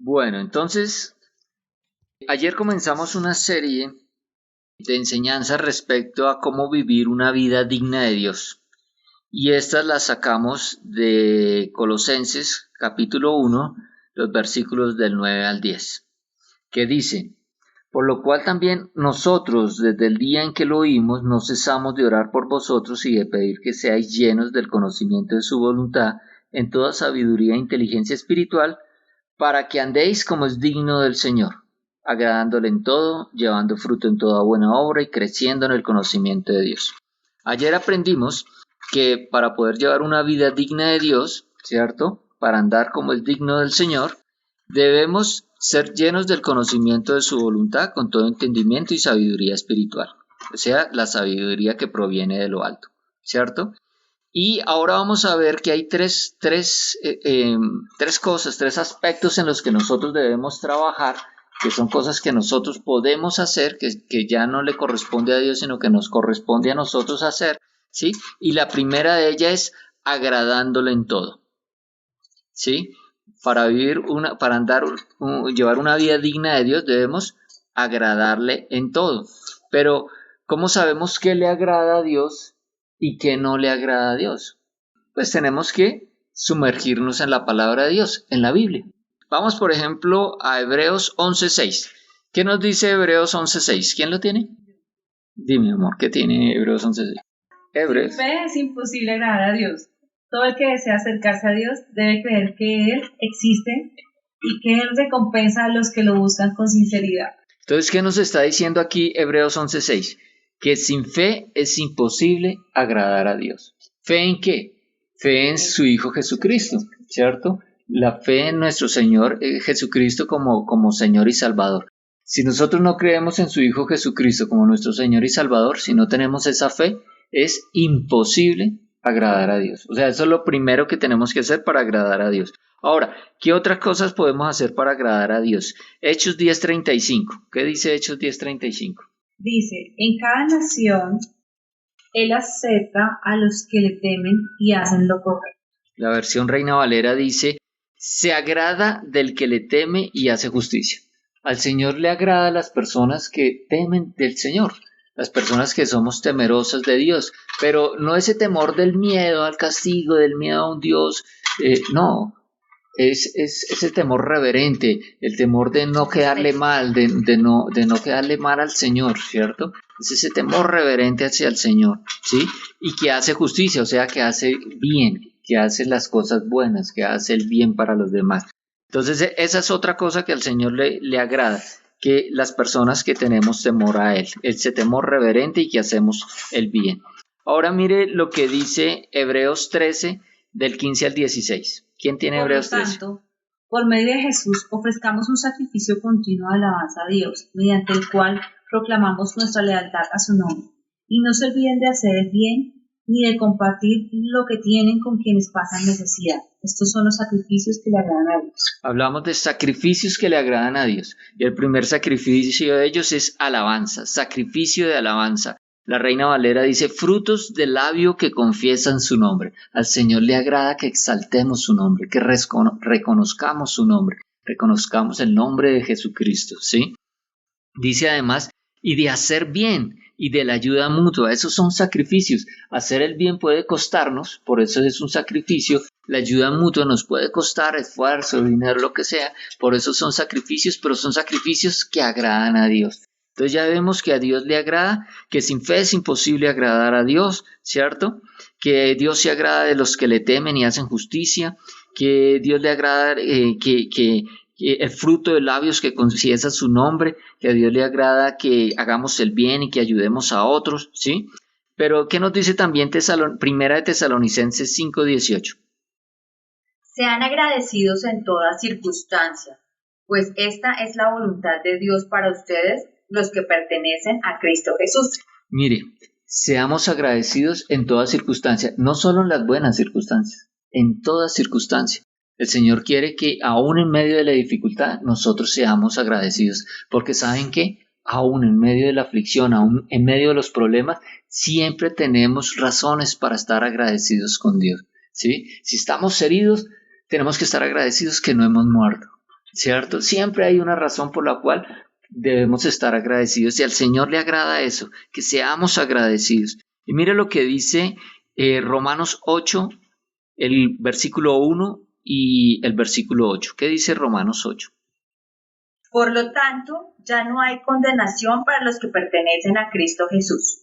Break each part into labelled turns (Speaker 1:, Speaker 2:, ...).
Speaker 1: Bueno, entonces, ayer comenzamos una serie de enseñanzas respecto a cómo vivir una vida digna de Dios. Y estas las sacamos de Colosenses capítulo 1, los versículos del 9 al 10, que dice: por lo cual también nosotros, desde el día en que lo oímos, no cesamos de orar por vosotros y de pedir que seáis llenos del conocimiento de su voluntad, en toda sabiduría e inteligencia espiritual, para que andéis como es digno del Señor, agradándole en todo, llevando fruto en toda buena obra y creciendo en el conocimiento de Dios. Ayer aprendimos que para poder llevar una vida digna de Dios, ¿cierto? Para andar como es digno del Señor, debemos ser llenos del conocimiento de su voluntad con todo entendimiento y sabiduría espiritual, o sea, la sabiduría que proviene de lo alto, ¿cierto? Y ahora vamos a ver que hay tres cosas, tres aspectos en los que nosotros debemos trabajar, que son cosas que nosotros podemos hacer, que ya no le corresponde a Dios, sino que nos corresponde a nosotros hacer, ¿sí? Y la primera de ellas es agradándole en todo, ¿sí? Para llevar una vida digna de Dios debemos agradarle en todo. Pero, ¿cómo sabemos qué le agrada a Dios y qué no le agrada a Dios? Pues tenemos que sumergirnos en la palabra de Dios, en la Biblia. Vamos, por ejemplo, a Hebreos 11:6. ¿Qué nos dice Hebreos 11:6? ¿Quién lo tiene? Dime, amor, ¿qué tiene Hebreos 11:6? Hebreos.
Speaker 2: Sin fe es imposible agradar a Dios. Todo el que desea acercarse a Dios debe creer que Él existe y que Él recompensa a los que lo buscan con sinceridad.
Speaker 1: Entonces, ¿qué nos está diciendo aquí Hebreos 11:6? Que sin fe es imposible agradar a Dios. ¿Fe en qué? Fe en su Hijo Jesucristo, ¿cierto? La fe en nuestro Señor Jesucristo como Señor y Salvador. Si nosotros no creemos en su Hijo Jesucristo como nuestro Señor y Salvador, si no tenemos esa fe, es imposible agradar a Dios. O sea, eso es lo primero que tenemos que hacer para agradar a Dios. Ahora, ¿qué otras cosas podemos hacer para agradar a Dios? Hechos 10:35. ¿Qué dice Hechos 10:35?
Speaker 2: Dice, en cada nación Él acepta a los que le temen y hacen lo correcto.
Speaker 1: La versión Reina Valera dice, se agrada del que le teme y hace justicia. Al Señor le agrada a las personas que temen del Señor, las personas que somos temerosas de Dios, pero no ese temor del miedo al castigo, del miedo a un Dios, no. Es ese temor reverente, el temor de no quedarle mal, de no quedarle mal al Señor, ¿cierto? Es ese temor reverente hacia el Señor, ¿sí? Y que hace justicia, o sea, que hace bien, que hace las cosas buenas, que hace el bien para los demás. Entonces, esa es otra cosa que al Señor le agrada, que las personas que tenemos temor a Él, ese temor reverente y que hacemos el bien. Ahora mire lo que dice Hebreos 13, del 15 al 16. ¿Quién tiene Hebreos 13?
Speaker 2: Por lo tanto, por medio de Jesús ofrezcamos un sacrificio continuo de alabanza a Dios, mediante el cual proclamamos nuestra lealtad a su nombre. Y no se olviden de hacer el bien, ni de compartir lo que tienen con quienes pasan necesidad. Estos son los sacrificios que le agradan a Dios.
Speaker 1: Hablamos de sacrificios que le agradan a Dios. Y el primer sacrificio de ellos es alabanza, sacrificio de alabanza. La Reina Valera dice, frutos del labio que confiesan su nombre. Al Señor le agrada que exaltemos su nombre, que reconozcamos su nombre, reconozcamos el nombre de Jesucristo, ¿sí? Dice además, y de hacer bien y de la ayuda mutua. Esos son sacrificios. Hacer el bien puede costarnos, por eso es un sacrificio. La ayuda mutua nos puede costar esfuerzo, dinero, lo que sea. Por eso son sacrificios, pero son sacrificios que agradan a Dios. Entonces ya vemos que a Dios le agrada, que sin fe es imposible agradar a Dios, ¿cierto? Que Dios se agrada de los que le temen y hacen justicia, que Dios le agrada que el fruto de labios que confiesa su nombre, que a Dios le agrada que hagamos el bien y que ayudemos a otros, ¿sí? Pero ¿qué nos dice también Primera de Tesalonicenses 5:18?
Speaker 3: Sean agradecidos en toda circunstancia, pues esta es la voluntad de Dios para ustedes, los que pertenecen a Cristo Jesús.
Speaker 1: Mire, seamos agradecidos en toda circunstancia, no solo en las buenas circunstancias, en toda circunstancia. El Señor quiere que aún en medio de la dificultad nosotros seamos agradecidos, porque ¿saben qué? Aún en medio de la aflicción, aún en medio de los problemas, siempre tenemos razones para estar agradecidos con Dios, ¿sí? Si estamos heridos, tenemos que estar agradecidos que no hemos muerto. ¿cierto? Siempre hay una razón por la cual debemos estar agradecidos y al Señor le agrada eso, que seamos agradecidos. Y mire lo que dice Romanos 8, el versículo 1 y el versículo 8. ¿Qué dice Romanos 8?
Speaker 3: Por lo tanto, ya no hay condenación para los que pertenecen a Cristo Jesús.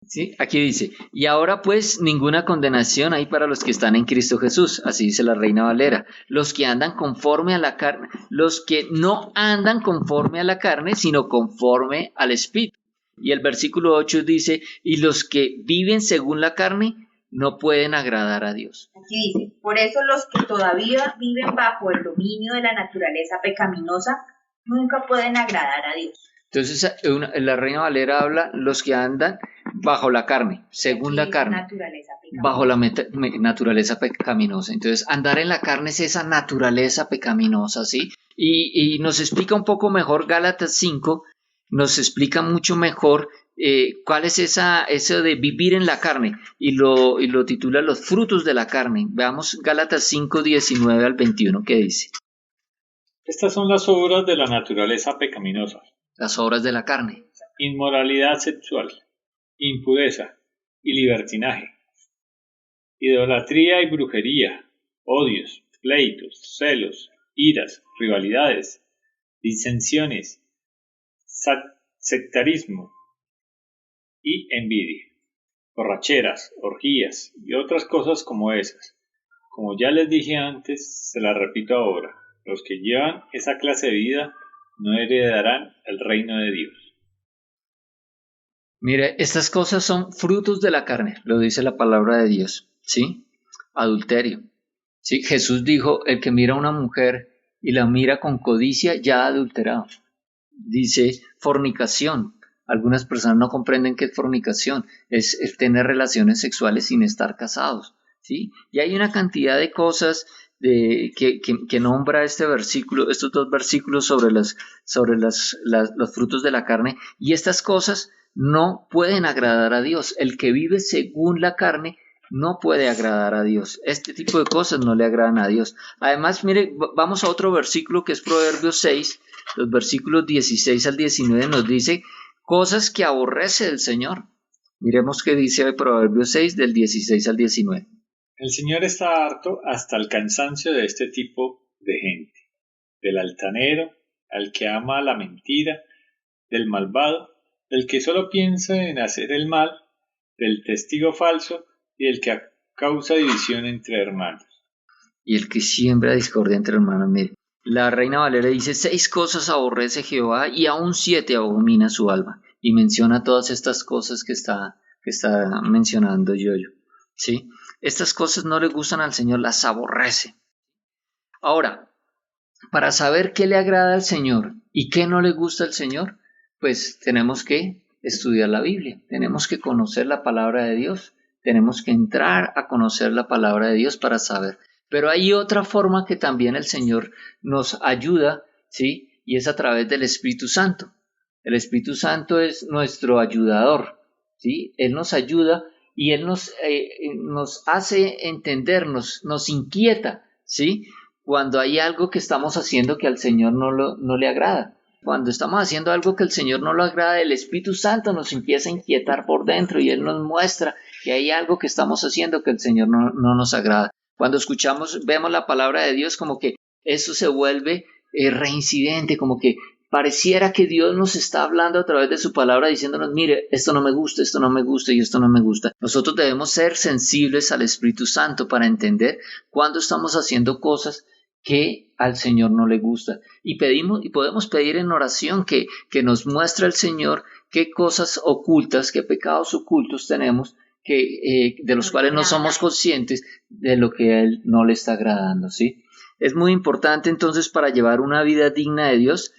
Speaker 1: ¿Sí? Aquí dice, y ahora pues ninguna condenación hay para los que están en Cristo Jesús, así dice la Reina Valera, los que andan conforme a la carne, los que no andan conforme a la carne, sino conforme al Espíritu. Y el versículo 8 dice, y los que viven según la carne no pueden agradar a Dios.
Speaker 3: Aquí dice, por eso los que todavía viven bajo el dominio de la naturaleza pecaminosa nunca pueden agradar a Dios.
Speaker 1: Entonces la Reina Valera habla los que andan bajo la carne, según la carne, bajo la naturaleza pecaminosa. Entonces andar en la carne es esa naturaleza pecaminosa, ¿sí? Y nos explica un poco mejor Gálatas 5, nos explica mucho mejor cuál es eso de vivir en la carne y lo titula los frutos de la carne. Veamos Gálatas 5, 19 al 21, ¿qué dice?
Speaker 4: Estas son las obras de la naturaleza pecaminosa.
Speaker 1: Las obras de la carne.
Speaker 4: Inmoralidad sexual, impureza y libertinaje, idolatría y brujería, odios, pleitos, celos, iras, rivalidades, disensiones, sectarismo y envidia, borracheras, orgías y otras cosas como esas. Como ya les dije antes, se las repito ahora, los que llevan esa clase de vida no heredarán el reino de Dios.
Speaker 1: Mire, estas cosas son frutos de la carne, lo dice la palabra de Dios, ¿sí? Adulterio, ¿sí? Jesús dijo, el que mira a una mujer y la mira con codicia ya ha adulterado. Dice fornicación. Algunas personas no comprenden qué es fornicación, es tener relaciones sexuales sin estar casados, ¿sí? Y hay una cantidad de cosas que nombra este versículo, estos dos versículos sobre los frutos de la carne, y estas cosas no pueden agradar a Dios. El que vive según la carne no puede agradar a Dios. Este tipo de cosas no le agradan a Dios. Además, mire, vamos a otro versículo que es Proverbios 6, los versículos 16 al 19 nos dice cosas que aborrece el Señor. Miremos qué dice Proverbios 6 del 16 al 19.
Speaker 4: El Señor está harto hasta el cansancio de este tipo de gente, del altanero, al que ama la mentira, del malvado, del que solo piensa en hacer el mal, del testigo falso y del que causa división entre hermanos.
Speaker 1: Y el que siembra discordia entre hermanos, mire. La Reina Valera dice, 6 cosas aborrece Jehová y aún 7 abomina su alma. Y menciona todas estas cosas que está mencionando Yoyo, ¿sí? Estas cosas no le gustan al Señor, las aborrece. Ahora, para saber qué le agrada al Señor y qué no le gusta al Señor, pues tenemos que estudiar la Biblia, tenemos que conocer la palabra de Dios, tenemos que entrar a conocer la palabra de Dios para saber. Pero hay otra forma que también el Señor nos ayuda, ¿sí? Y es a través del Espíritu Santo. El Espíritu Santo es nuestro ayudador, ¿sí? Él nos ayuda y Él nos hace entender, nos inquieta, ¿sí? Cuando hay algo que estamos haciendo que al Señor no le agrada. Cuando estamos haciendo algo que al Señor no le agrada, el Espíritu Santo nos empieza a inquietar por dentro y Él nos muestra que hay algo que estamos haciendo que al Señor no nos agrada. Cuando vemos la palabra de Dios, como que eso se vuelve reincidente, como que pareciera que Dios nos está hablando a través de su palabra diciéndonos, mire, esto no me gusta, esto no me gusta y esto no me gusta. Nosotros debemos ser sensibles al Espíritu Santo para entender cuándo estamos haciendo cosas que al Señor no le gusta. Y podemos pedir en oración que nos muestre el Señor qué cosas ocultas, qué pecados ocultos tenemos de los cuales no somos conscientes de lo que a Él no le está agradando, ¿sí? Es muy importante entonces para llevar una vida digna de Dios,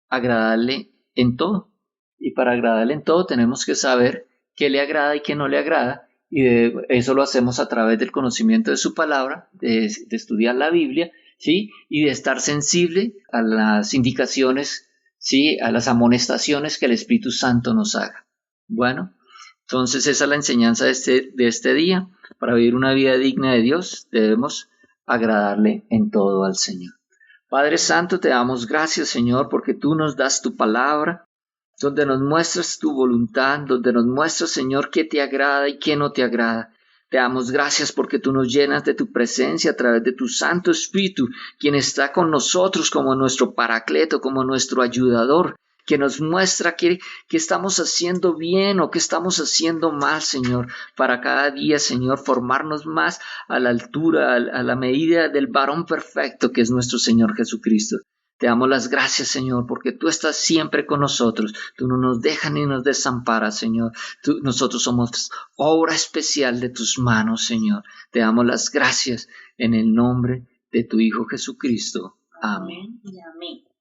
Speaker 1: agradarle en todo. Y para agradarle en todo tenemos que saber qué le agrada y qué no le agrada. Y eso lo hacemos a través del conocimiento de su palabra, de estudiar la Biblia, ¿sí? Y de estar sensible a las indicaciones, ¿sí? A las amonestaciones que el Espíritu Santo nos haga. Bueno, entonces esa es la enseñanza de este día. Para vivir una vida digna de Dios debemos agradarle en todo al Señor. Padre Santo, te damos gracias, Señor, porque tú nos das tu palabra, donde nos muestras tu voluntad, donde nos muestras, Señor, qué te agrada y qué no te agrada. Te damos gracias porque tú nos llenas de tu presencia a través de tu Santo Espíritu, quien está con nosotros como nuestro paracleto, como nuestro ayudador, que nos muestra que estamos haciendo bien o que estamos haciendo mal, Señor, para cada día, Señor, formarnos más a la altura, a la medida del varón perfecto que es nuestro Señor Jesucristo. Te damos las gracias, Señor, porque tú estás siempre con nosotros. Tú no nos dejas ni nos desamparas, Señor. Nosotros somos obra especial de tus manos, Señor. Te damos las gracias en el nombre de tu Hijo Jesucristo. Amén.
Speaker 2: Y amén.